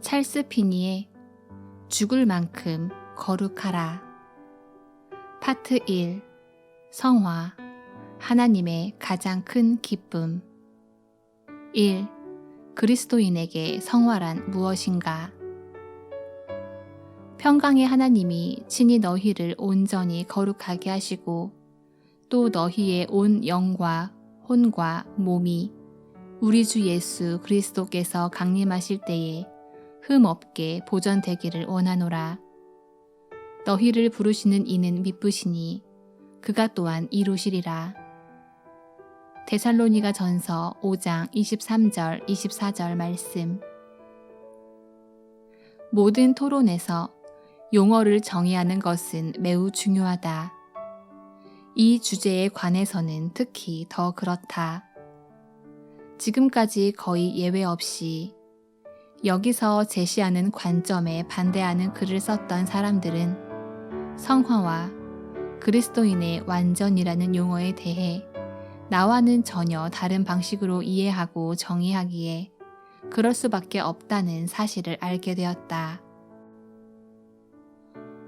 찰스 피니의 죽을 만큼 거룩하라. 파트 1. 성화, 하나님의 가장 큰 기쁨. 1. 그리스도인에게 성화란 무엇인가? 평강의 하나님이 친히 너희를 온전히 거룩하게 하시고 또 너희의 온 영과 혼과 몸이 우리 주 예수 그리스도께서 강림하실 때에 흠없게 보전되기를 원하노라. 너희를 부르시는 이는 미쁘시니 그가 또한 이루시리라. 데살로니가 전서 5장 23절 24절 말씀. 모든 토론에서 용어를 정의하는 것은 매우 중요하다. 이 주제에 관해서는 특히 더 그렇다. 지금까지 거의 예외 없이 여기서 제시하는 관점에 반대하는 글을 썼던 사람들은 성화와 그리스도인의 완전이라는 용어에 대해 나와는 전혀 다른 방식으로 이해하고 정의하기에 그럴 수밖에 없다는 사실을 알게 되었다.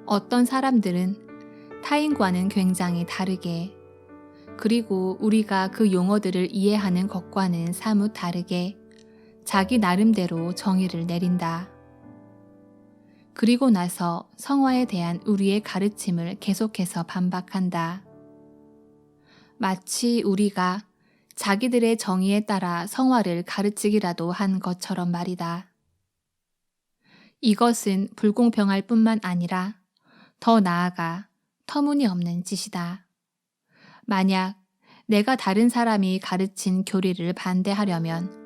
어떤 사람들은 타인과는 굉장히 다르게, 그리고 우리가 그 용어들을 이해하는 것과는 사뭇 다르게 자기 나름대로 정의를 내린다. 그리고 나서 성화에 대한 우리의 가르침을 계속해서 반박한다. 마치 우리가 자기들의 정의에 따라 성화를 가르치기라도 한 것처럼 말이다. 이것은 불공평할 뿐만 아니라 더 나아가 터무니없는 짓이다. 만약 내가 다른 사람이 가르친 교리를 반대하려면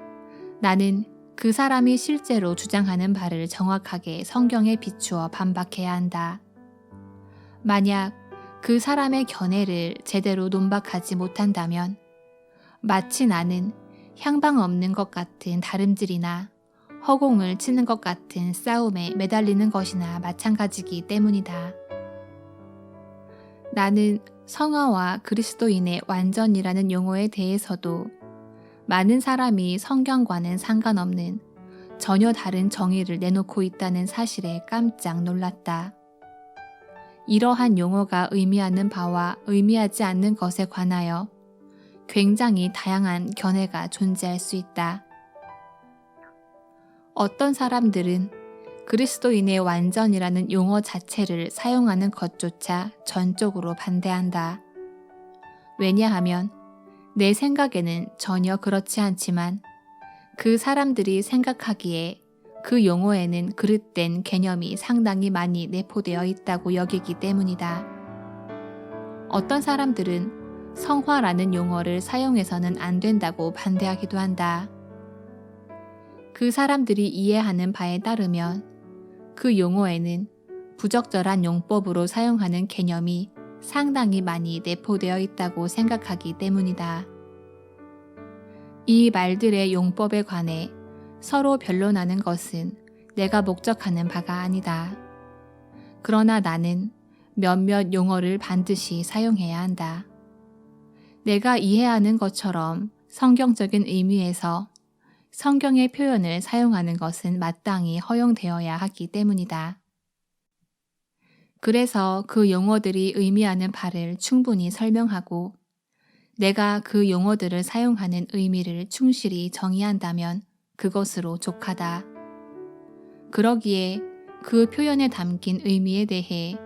나는 그 사람이 실제로 주장하는 바를 정확하게 성경에 비추어 반박해야 한다. 만약 그 사람의 견해를 제대로 논박하지 못한다면 마치 나는 향방 없는 것 같은 다름질이나 허공을 치는 것 같은 싸움에 매달리는 것이나 마찬가지이기 때문이다. 나는 성화와 그리스도인의 완전이라는 용어에 대해서도 많은 사람이 성경과는 상관없는 전혀 다른 정의를 내놓고 있다는 사실에 깜짝 놀랐다. 이러한 용어가 의미하는 바와 의미하지 않는 것에 관하여 굉장히 다양한 견해가 존재할 수 있다. 어떤 사람들은 그리스도인의 완전이라는 용어 자체를 사용하는 것조차 전적으로 반대한다. 왜냐하면 내 생각에는 전혀 그렇지 않지만 그 사람들이 생각하기에 그 용어에는 그릇된 개념이 상당히 많이 내포되어 있다고 여기기 때문이다. 어떤 사람들은 성화라는 용어를 사용해서는 안 된다고 반대하기도 한다. 그 사람들이 이해하는 바에 따르면 그 용어에는 부적절한 용법으로 사용하는 개념이 상당히 많이 내포되어 있다고 생각하기 때문이다. 이 말들의 용법에 관해 서로 변론하는 것은 내가 목적하는 바가 아니다. 그러나 나는 몇몇 용어를 반드시 사용해야 한다. 내가 이해하는 것처럼 성경적인 의미에서 성경의 표현을 사용하는 것은 마땅히 허용되어야 하기 때문이다. 그래서 그 용어들이 의미하는 바를 충분히 설명하고 내가 그 용어들을 사용하는 의미를 충실히 정의한다면 그것으로 족하다. 그러기에 그 표현에 담긴 의미에 대해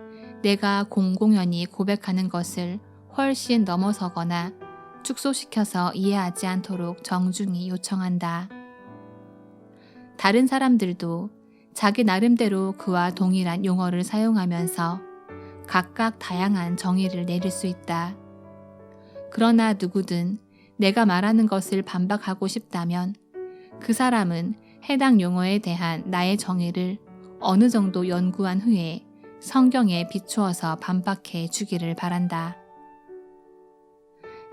내가 공공연히 고백하는 것을 훨씬 넘어서거나 축소시켜서 이해하지 않도록 정중히 요청한다. 다른 사람들도 자기 나름대로 그와 동일한 용어를 사용하면서 각각 다양한 정의를 내릴 수 있다. 그러나 누구든 내가 말하는 것을 반박하고 싶다면 그 사람은 해당 용어에 대한 나의 정의를 어느 정도 연구한 후에 성경에 비추어서 반박해 주기를 바란다.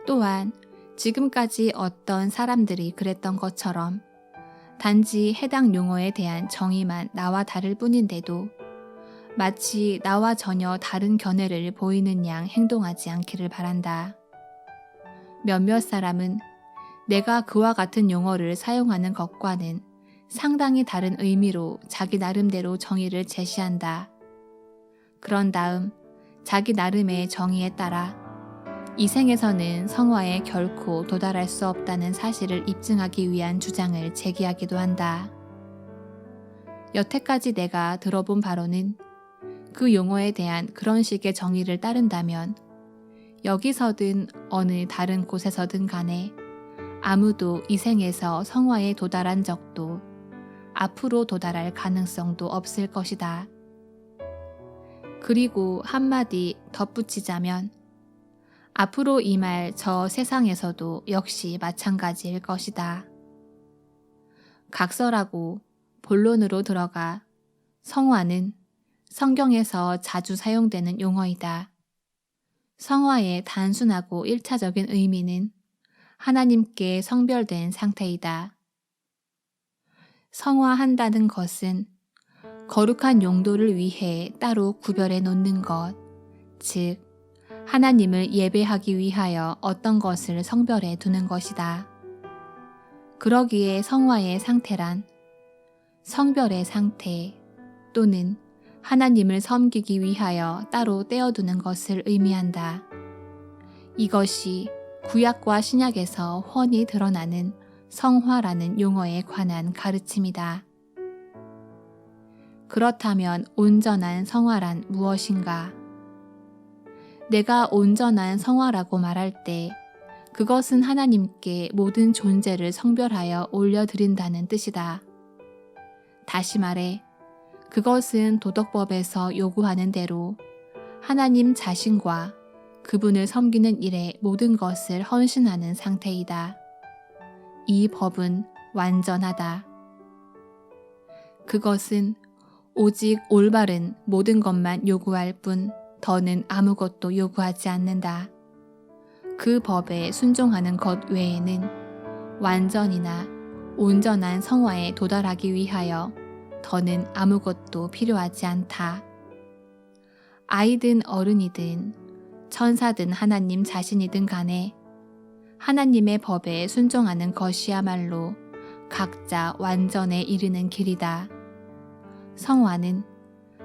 또한 지금까지 어떤 사람들이 그랬던 것처럼 단지 해당 용어에 대한 정의만 나와 다를 뿐인데도 마치 나와 전혀 다른 견해를 보이는 양 행동하지 않기를 바란다. 몇몇 사람은 내가 그와 같은 용어를 사용하는 것과는 상당히 다른 의미로 자기 나름대로 정의를 제시한다. 그런 다음 자기 나름의 정의에 따라 이 생에서는 성화에 결코 도달할 수 없다는 사실을 입증하기 위한 주장을 제기하기도 한다. 여태까지 내가 들어본 바로는 그 용어에 대한 그런 식의 정의를 따른다면 여기서든 어느 다른 곳에서든 간에 아무도 이 생에서 성화에 도달한 적도 앞으로 도달할 가능성도 없을 것이다. 그리고 한마디 덧붙이자면 앞으로 임할 저 세상에서도 역시 마찬가지일 것이다. 각설하고 본론으로 들어가 성화는 성경에서 자주 사용되는 용어이다. 성화의 단순하고 1차적인 의미는 하나님께 성별된 상태이다. 성화한다는 것은 거룩한 용도를 위해 따로 구별해 놓는 것, 즉 하나님을 예배하기 위하여 어떤 것을 성별해 두는 것이다. 그러기에 성화의 상태란 성별의 상태 또는 하나님을 섬기기 위하여 따로 떼어두는 것을 의미한다. 이것이 구약과 신약에서 훤히 드러나는 성화라는 용어에 관한 가르침이다. 그렇다면 온전한 성화란 무엇인가? 내가 온전한 성화라고 말할 때 그것은 하나님께 모든 존재를 성별하여 올려드린다는 뜻이다. 다시 말해 그것은 도덕법에서 요구하는 대로 하나님 자신과 그분을 섬기는 일에 모든 것을 헌신하는 상태이다. 이 법은 완전하다. 그것은 오직 올바른 모든 것만 요구할 뿐 더는 아무것도 요구하지 않는다. 그 법에 순종하는 것 외에는 완전이나 온전한 성화에 도달하기 위하여 더는 아무것도 필요하지 않다. 아이든 어른이든 천사든 하나님 자신이든 간에 하나님의 법에 순종하는 것이야말로 각자 완전에 이르는 길이다. 성화는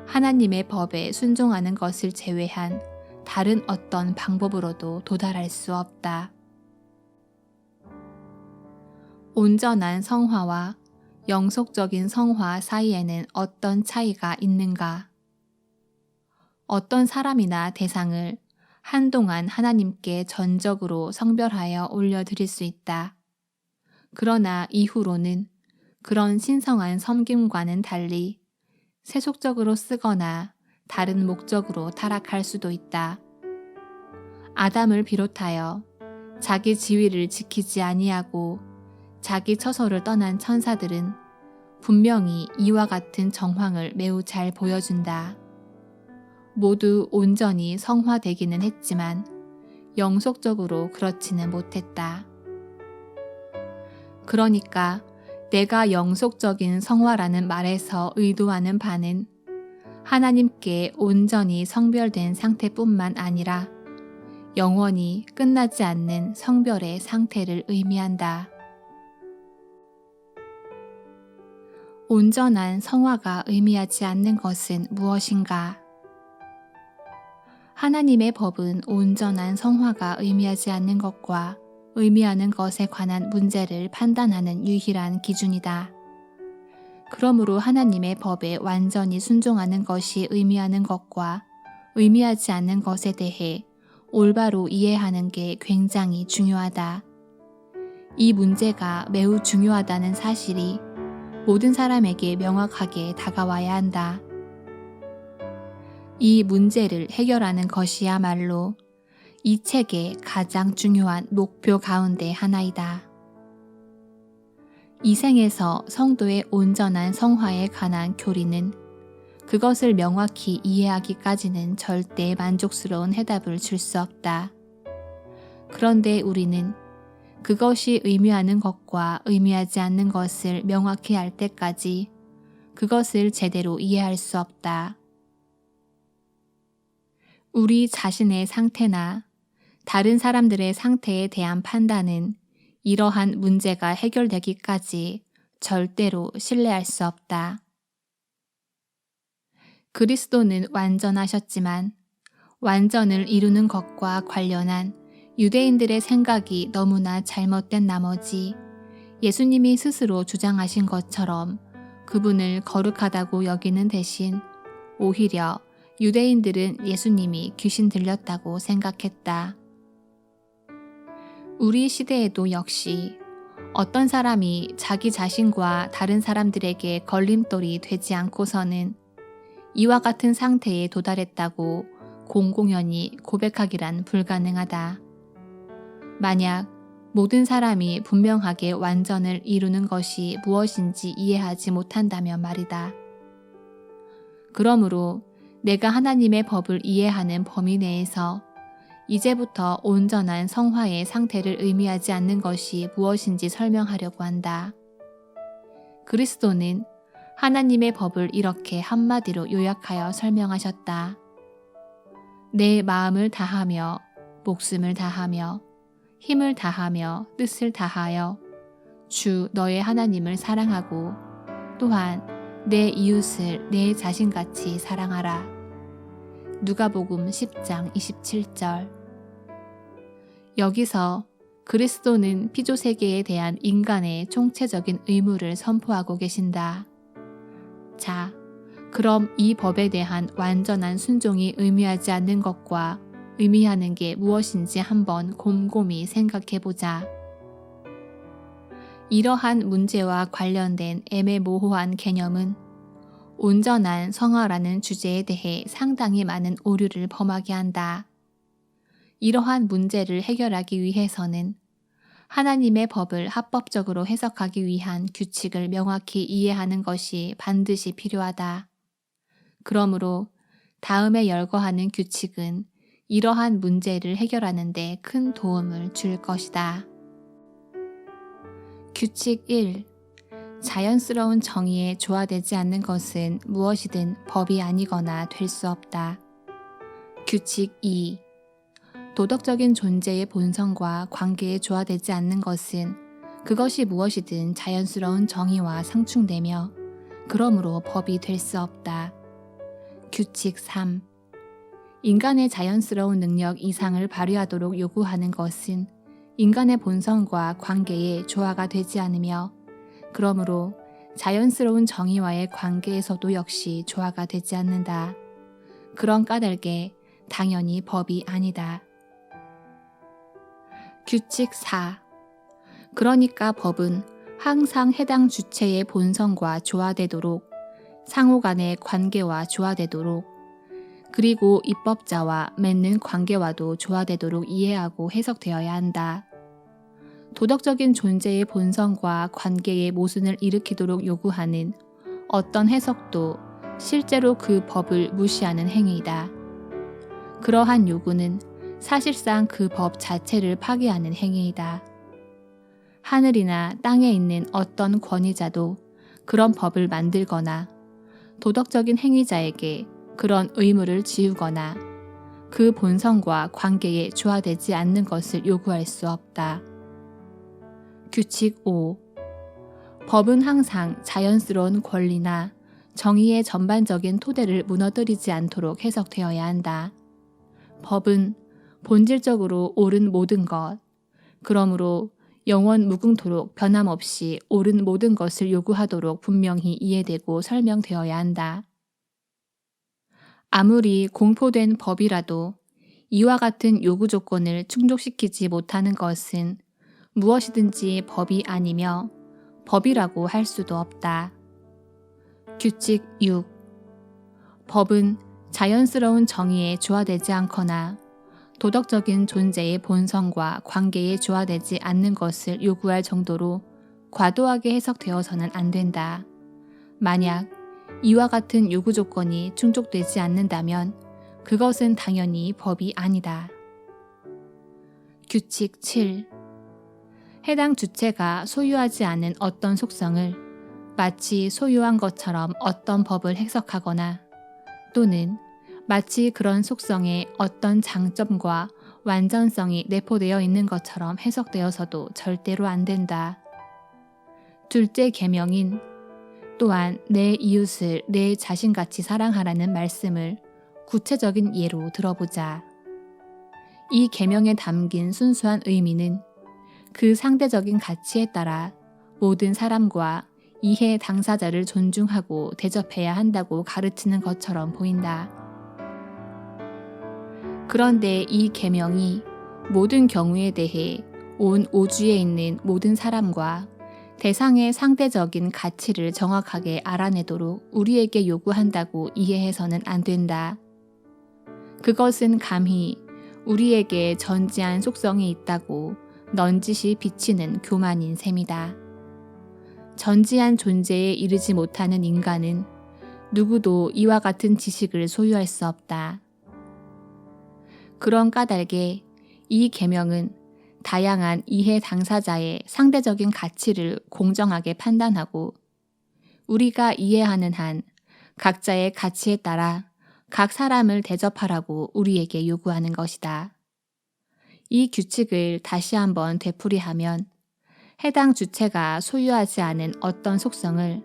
하나님의 법에 순종하는 것을 제외한 다른 어떤 방법으로도 도달할 수 없다. 온전한 성화와 영속적인 성화 사이에는 어떤 차이가 있는가? 어떤 사람이나 대상을 한동안 하나님께 전적으로 성별하여 올려드릴 수 있다. 그러나 이후로는 그런 신성한 섬김과는 달리 세속적으로 쓰거나 다른 목적으로 타락할 수도 있다. 아담을 비롯하여 자기 지위를 지키지 아니하고 자기 처소를 떠난 천사들은 분명히 이와 같은 정황을 매우 잘 보여준다. 모두 온전히 성화되기는 했지만 영속적으로 그렇지는 못했다. 그러니까 내가 영속적인 성화라는 말에서 의도하는 바는 하나님께 온전히 성별된 상태뿐만 아니라 영원히 끝나지 않는 성별의 상태를 의미한다. 온전한 성화가 의미하지 않는 것은 무엇인가? 하나님의 법은 온전한 성화가 의미하지 않는 것과 의미하는 것에 관한 문제를 판단하는 유일한 기준이다. 그러므로 하나님의 법에 완전히 순종하는 것이 의미하는 것과 의미하지 않는 것에 대해 올바로 이해하는 게 굉장히 중요하다. 이 문제가 매우 중요하다는 사실이 모든 사람에게 명확하게 다가와야 한다. 이 문제를 해결하는 것이야말로 이 책의 가장 중요한 목표 가운데 하나이다. 이 생에서 성도의 온전한 성화에 관한 교리는 그것을 명확히 이해하기까지는 절대 만족스러운 해답을 줄 수 없다. 그런데 우리는 그것이 의미하는 것과 의미하지 않는 것을 명확히 알 때까지 그것을 제대로 이해할 수 없다. 우리 자신의 상태나 다른 사람들의 상태에 대한 판단은 이러한 문제가 해결되기까지 절대로 신뢰할 수 없다. 그리스도는 완전하셨지만 완전을 이루는 것과 관련한 유대인들의 생각이 너무나 잘못된 나머지 예수님이 스스로 주장하신 것처럼 그분을 거룩하다고 여기는 대신 오히려 유대인들은 예수님이 귀신 들렸다고 생각했다. 우리 시대에도 역시 어떤 사람이 자기 자신과 다른 사람들에게 걸림돌이 되지 않고서는 이와 같은 상태에 도달했다고 공공연히 고백하기란 불가능하다. 만약 모든 사람이 분명하게 완전을 이루는 것이 무엇인지 이해하지 못한다면 말이다. 그러므로 내가 하나님의 법을 이해하는 범위 내에서 이제부터 온전한 성화의 상태를 의미하지 않는 것이 무엇인지 설명하려고 한다. 그리스도는 하나님의 법을 이렇게 한마디로 요약하여 설명하셨다. 내 마음을 다하며 목숨을 다하며 힘을 다하며 뜻을 다하여 주 너의 하나님을 사랑하고 또한 내 이웃을 내 자신같이 사랑하라. 누가복음 10장 27절. 여기서 그리스도는 피조세계에 대한 인간의 총체적인 의무를 선포하고 계신다. 자, 그럼 이 법에 대한 완전한 순종이 의미하지 않는 것과 의미하는 게 무엇인지 한번 곰곰이 생각해보자. 이러한 문제와 관련된 애매모호한 개념은 온전한 성화라는 주제에 대해 상당히 많은 오류를 범하게 한다. 이러한 문제를 해결하기 위해서는 하나님의 법을 합법적으로 해석하기 위한 규칙을 명확히 이해하는 것이 반드시 필요하다. 그러므로 다음에 열거하는 규칙은 이러한 문제를 해결하는 데 큰 도움을 줄 것이다. 규칙 1. 자연스러운 정의에 조화되지 않는 것은 무엇이든 법이 아니거나 될 수 없다. 규칙 2. 도덕적인 존재의 본성과 관계에 조화되지 않는 것은 그것이 무엇이든 자연스러운 정의와 상충되며 그러므로 법이 될 수 없다. 규칙 3. 인간의 자연스러운 능력 이상을 발휘하도록 요구하는 것은 인간의 본성과 관계에 조화가 되지 않으며 그러므로 자연스러운 정의와의 관계에서도 역시 조화가 되지 않는다. 그런 까닭에 당연히 법이 아니다. 규칙 4. 그러니까 법은 항상 해당 주체의 본성과 조화되도록 상호 간의 관계와 조화되도록 그리고 입법자와 맺는 관계와도 조화되도록 이해하고 해석되어야 한다. 도덕적인 존재의 본성과 관계의 모순을 일으키도록 요구하는 어떤 해석도 실제로 그 법을 무시하는 행위이다. 그러한 요구는 사실상 그 법 자체를 파괴하는 행위이다. 하늘이나 땅에 있는 어떤 권위자도 그런 법을 만들거나 도덕적인 행위자에게 그런 의무를 지우거나 그 본성과 관계에 조화되지 않는 것을 요구할 수 없다. 규칙 5. 법은 항상 자연스러운 권리나 정의의 전반적인 토대를 무너뜨리지 않도록 해석되어야 한다. 법은 본질적으로 옳은 모든 것, 그러므로 영원 무궁토록 변함없이 옳은 모든 것을 요구하도록 분명히 이해되고 설명되어야 한다. 아무리 공포된 법이라도 이와 같은 요구 조건을 충족시키지 못하는 것은 무엇이든지 법이 아니며 법이라고 할 수도 없다. 규칙 6. 법은 자연스러운 정의에 조화되지 않거나 도덕적인 존재의 본성과 관계에 조화되지 않는 것을 요구할 정도로 과도하게 해석되어서는 안 된다. 만약 이와 같은 요구 조건이 충족되지 않는다면 그것은 당연히 법이 아니다. 규칙 7. 해당 주체가 소유하지 않은 어떤 속성을 마치 소유한 것처럼 어떤 법을 해석하거나 또는 마치 그런 속성에 어떤 장점과 완전성이 내포되어 있는 것처럼 해석되어서도 절대로 안 된다. 둘째 계명인 또한 내 이웃을 내 자신같이 사랑하라는 말씀을 구체적인 예로 들어보자. 이 계명에 담긴 순수한 의미는 그 상대적인 가치에 따라 모든 사람과 이해 당사자를 존중하고 대접해야 한다고 가르치는 것처럼 보인다. 그런데 이 계명이 모든 경우에 대해 온 우주에 있는 모든 사람과 대상의 상대적인 가치를 정확하게 알아내도록 우리에게 요구한다고 이해해서는 안 된다. 그것은 감히 우리에게 전지한 속성이 있다고 넌지시 비치는 교만인 셈이다. 전지한 존재에 이르지 못하는 인간은 누구도 이와 같은 지식을 소유할 수 없다. 그런 까닭에 이 계명은 다양한 이해 당사자의 상대적인 가치를 공정하게 판단하고 우리가 이해하는 한 각자의 가치에 따라 각 사람을 대접하라고 우리에게 요구하는 것이다. 이 규칙을 다시 한번 되풀이하면 해당 주체가 소유하지 않은 어떤 속성을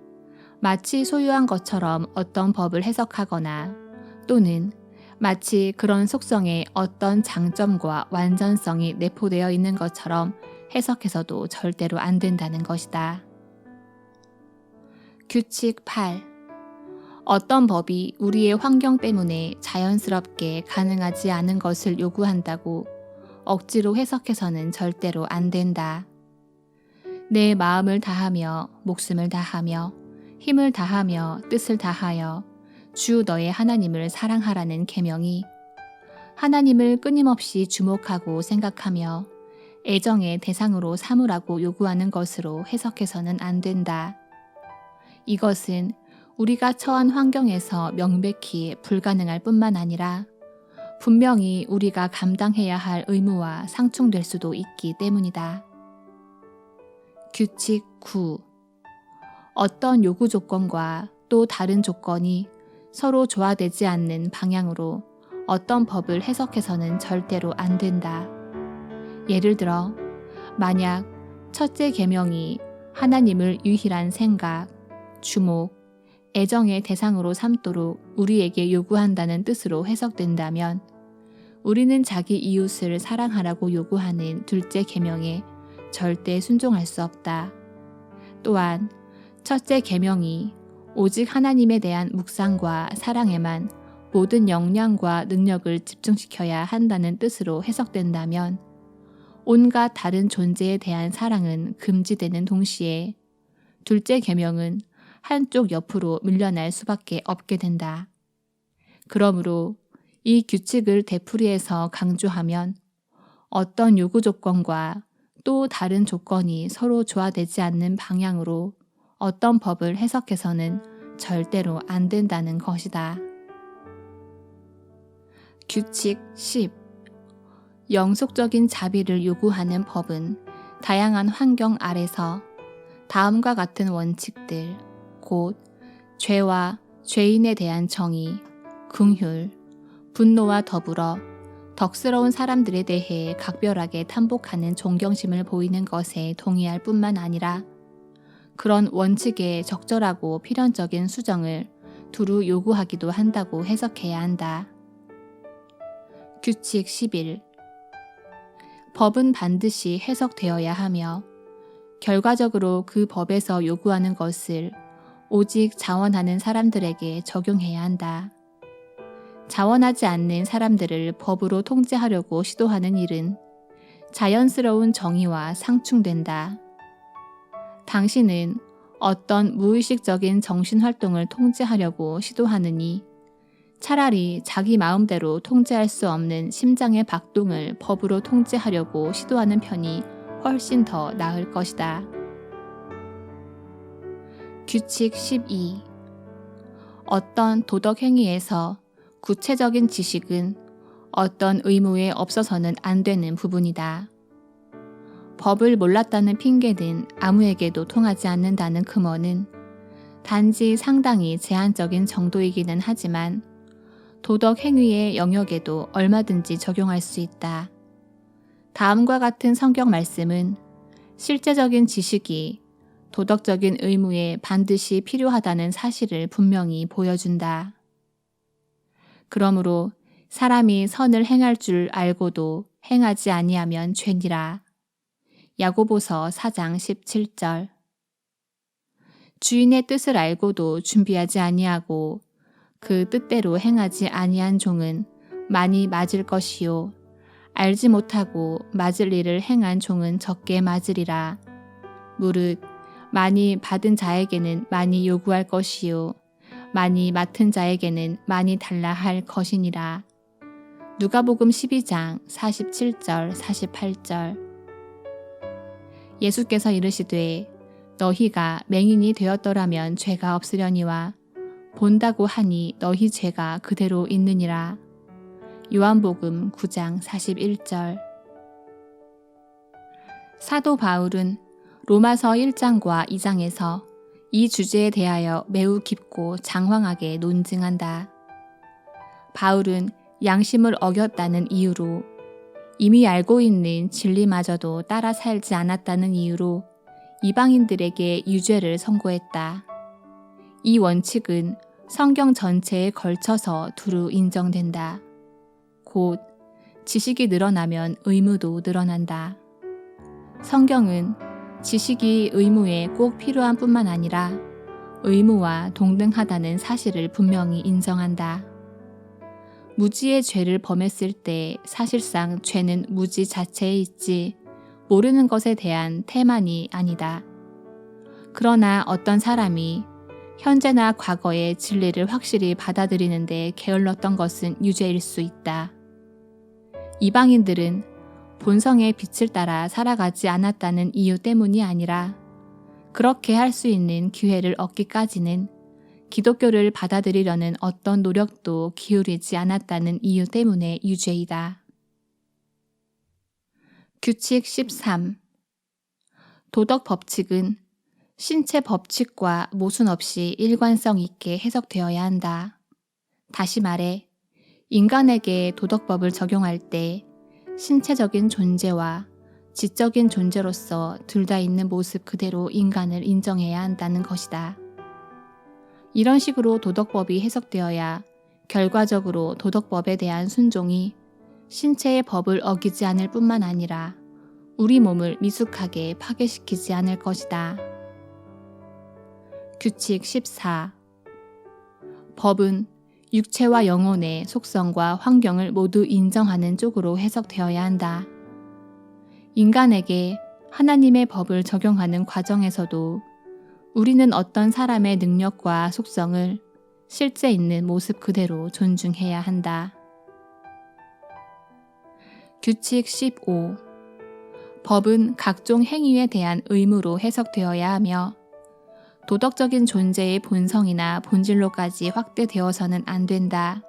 마치 소유한 것처럼 어떤 법을 해석하거나 또는 마치 그런 속성에 어떤 장점과 완전성이 내포되어 있는 것처럼 해석해서도 절대로 안 된다는 것이다. 규칙 8. 어떤 법이 우리의 환경 때문에 자연스럽게 가능하지 않은 것을 요구한다고 억지로 해석해서는 절대로 안 된다. 내 마음을 다하며 목숨을 다하며 힘을 다하며 뜻을 다하여 주 너의 하나님을 사랑하라는 계명이 하나님을 끊임없이 주목하고 생각하며 애정의 대상으로 삼으라고 요구하는 것으로 해석해서는 안 된다. 이것은 우리가 처한 환경에서 명백히 불가능할 뿐만 아니라 분명히 우리가 감당해야 할 의무와 상충될 수도 있기 때문이다. 규칙 9. 어떤 요구 조건과 또 다른 조건이 서로 조화되지 않는 방향으로 어떤 법을 해석해서는 절대로 안 된다. 예를 들어 만약 첫째 계명이 하나님을 유일한 생각, 주목, 애정의 대상으로 삼도록 우리에게 요구한다는 뜻으로 해석된다면 우리는 자기 이웃을 사랑하라고 요구하는 둘째 계명에 절대 순종할 수 없다. 또한 첫째 계명이 오직 하나님에 대한 묵상과 사랑에만 모든 역량과 능력을 집중시켜야 한다는 뜻으로 해석된다면 온갖 다른 존재에 대한 사랑은 금지되는 동시에 둘째 계명은 한쪽 옆으로 밀려날 수밖에 없게 된다. 그러므로 이 규칙을 되풀이해서 강조하면 어떤 요구 조건과 또 다른 조건이 서로 조화되지 않는 방향으로 어떤 법을 해석해서는 절대로 안 된다는 것이다. 규칙 10. 영속적인 자비를 요구하는 법은 다양한 환경 아래서 다음과 같은 원칙들, 곧 죄와 죄인에 대한 정의, 긍휼, 분노와 더불어 덕스러운 사람들에 대해 각별하게 탐복하는 존경심을 보이는 것에 동의할 뿐만 아니라 그런 원칙에 적절하고 필연적인 수정을 두루 요구하기도 한다고 해석해야 한다. 규칙 11. 법은 반드시 해석되어야 하며 결과적으로 그 법에서 요구하는 것을 오직 자원하는 사람들에게 적용해야 한다. 자원하지 않는 사람들을 법으로 통제하려고 시도하는 일은 자연스러운 정의와 상충된다. 당신은 어떤 무의식적인 정신활동을 통제하려고 시도하느니 차라리 자기 마음대로 통제할 수 없는 심장의 박동을 법으로 통제하려고 시도하는 편이 훨씬 더 나을 것이다. 규칙 12. 어떤 도덕 행위에서 구체적인 지식은 어떤 의무에 없어서는 안 되는 부분이다. 법을 몰랐다는 핑계는 아무에게도 통하지 않는다는 금어는 단지 상당히 제한적인 정도이기는 하지만 도덕 행위의 영역에도 얼마든지 적용할 수 있다. 다음과 같은 성경 말씀은 실제적인 지식이 도덕적인 의무에 반드시 필요하다는 사실을 분명히 보여준다. 그러므로 사람이 선을 행할 줄 알고도 행하지 아니하면 죄니라. 야고보서 4장 17절. 주인의 뜻을 알고도 준비하지 아니하고 그 뜻대로 행하지 아니한 종은 많이 맞을 것이요 알지 못하고 맞을 일을 행한 종은 적게 맞으리라. 무릇 많이 받은 자에게는 많이 요구할 것이요 많이 맡은 자에게는 많이 달라 할 것이니라. 누가복음 12장 47절 48절. 예수께서 이르시되 너희가 맹인이 되었더라면 죄가 없으려니와 본다고 하니 너희 죄가 그대로 있느니라. 요한복음 9장 41절. 사도 바울은 로마서 1장과 2장에서 이 주제에 대하여 매우 깊고 장황하게 논증한다. 바울은 양심을 어겼다는 이유로 이미 알고 있는 진리마저도 따라 살지 않았다는 이유로 이방인들에게 유죄를 선고했다. 이 원칙은 성경 전체에 걸쳐서 두루 인정된다. 곧 지식이 늘어나면 의무도 늘어난다. 성경은 지식이 의무에 꼭 필요한 뿐만 아니라 의무와 동등하다는 사실을 분명히 인정한다. 무지의 죄를 범했을 때 사실상 죄는 무지 자체에 있지 모르는 것에 대한 태만이 아니다. 그러나 어떤 사람이 현재나 과거의 진리를 확실히 받아들이는데 게을렀던 것은 유죄일 수 있다. 이방인들은 본성의 빛을 따라 살아가지 않았다는 이유 때문이 아니라 그렇게 할 수 있는 기회를 얻기까지는 기독교를 받아들이려는 어떤 노력도 기울이지 않았다는 이유 때문에 유죄이다. 규칙 13. 도덕 법칙은 신체 법칙과 모순 없이 일관성 있게 해석되어야 한다. 다시 말해, 인간에게 도덕법을 적용할 때 신체적인 존재와 지적인 존재로서 둘 다 있는 모습 그대로 인간을 인정해야 한다는 것이다. 이런 식으로 도덕법이 해석되어야 결과적으로 도덕법에 대한 순종이 신체의 법을 어기지 않을 뿐만 아니라 우리 몸을 미숙하게 파괴시키지 않을 것이다. 규칙 14. 법은 육체와 영혼의 속성과 환경을 모두 인정하는 쪽으로 해석되어야 한다. 인간에게 하나님의 법을 적용하는 과정에서도 우리는 어떤 사람의 능력과 속성을 실제 있는 모습 그대로 존중해야 한다. 규칙 15. 법은 각종 행위에 대한 의무로 해석되어야 하며 도덕적인 존재의 본성이나 본질로까지 확대되어서는 안 된다.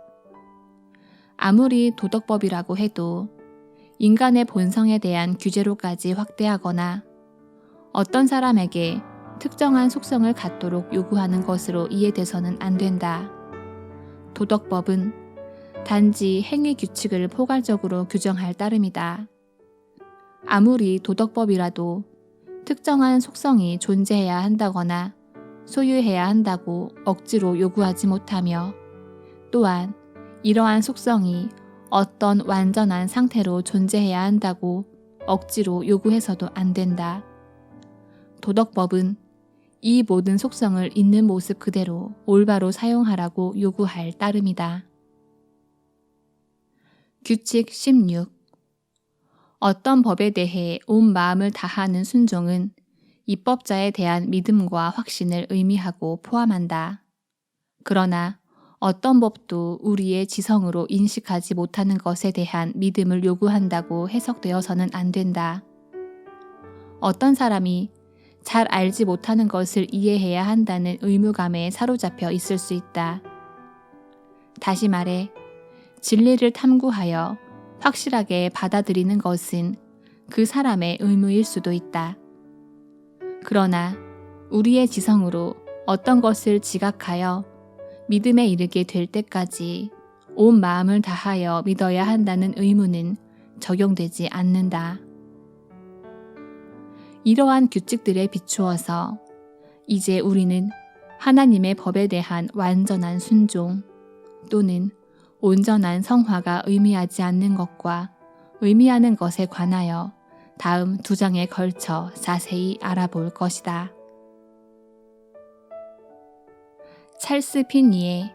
아무리 도덕법이라고 해도 인간의 본성에 대한 규제로까지 확대하거나 어떤 사람에게 특정한 속성을 갖도록 요구하는 것으로 이해돼서는 안 된다. 도덕법은 단지 행위 규칙을 포괄적으로 규정할 따름이다. 아무리 도덕법이라도 특정한 속성이 존재해야 한다거나 소유해야 한다고 억지로 요구하지 못하며 또한 이러한 속성이 어떤 완전한 상태로 존재해야 한다고 억지로 요구해서도 안 된다. 도덕법은 이 모든 속성을 있는 모습 그대로 올바로 사용하라고 요구할 따름이다. 규칙 16. 어떤 법에 대해 온 마음을 다하는 순종은 입법자에 대한 믿음과 확신을 의미하고 포함한다. 그러나 어떤 법도 우리의 지성으로 인식하지 못하는 것에 대한 믿음을 요구한다고 해석되어서는 안 된다. 어떤 사람이 잘 알지 못하는 것을 이해해야 한다는 의무감에 사로잡혀 있을 수 있다. 다시 말해, 진리를 탐구하여 확실하게 받아들이는 것은 그 사람의 의무일 수도 있다. 그러나 우리의 지성으로 어떤 것을 지각하여 믿음에 이르게 될 때까지 온 마음을 다하여 믿어야 한다는 의무는 적용되지 않는다. 이러한 규칙들에 비추어서 이제 우리는 하나님의 법에 대한 완전한 순종 또는 온전한 성화가 의미하지 않는 것과 의미하는 것에 관하여 다음 2장에 걸쳐 자세히 알아볼 것이다. 찰스 피니의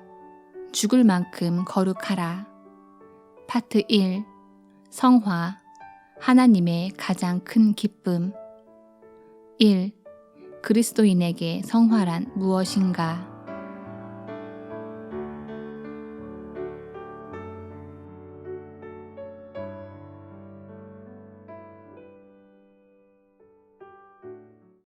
죽을 만큼 거룩하라. 파트 1. 성화, 하나님의 가장 큰 기쁨. 1. 그리스도인에게 성화란 무엇인가?